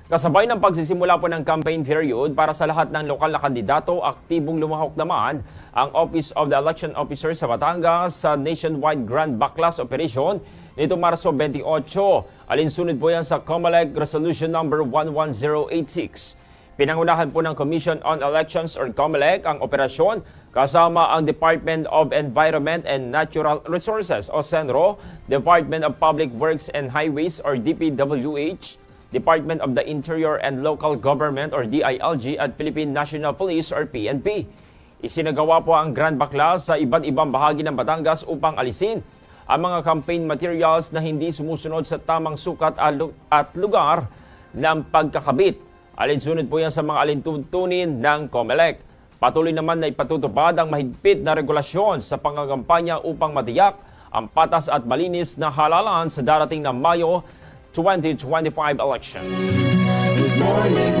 Kasabay ng pagsisimula po ng campaign period para sa lahat ng lokal na kandidato, aktibong lumahok naman ang Office of the Election Officer sa Batangas sa nationwide Grand Backlash Operation nitong Marso 28. Alinsunod po yan sa COMELEC Resolution Number 11086. Pinangunahan po ng Commission on Elections or COMELEC ang operasyon kasama ang Department of Environment and Natural Resources o CENRO, Department of Public Works and Highways or DPWH, Department of the Interior and Local Government or DILG at Philippine National Police or PNP. Isinagawa po ang Grand Backlash sa iba't ibang bahagi ng Batangas upang alisin ang mga campaign materials na hindi sumusunod sa tamang sukat at lugar ng pagkakabit. Alinsunod po yan sa mga alintuntunin ng COMELEC. Patuloy naman na ipatutupad ang mahigpit na regulasyon sa pangagampanya upang matiyak ang patas at malinis na halalan sa darating na Mayo 2025 elections. Good morning,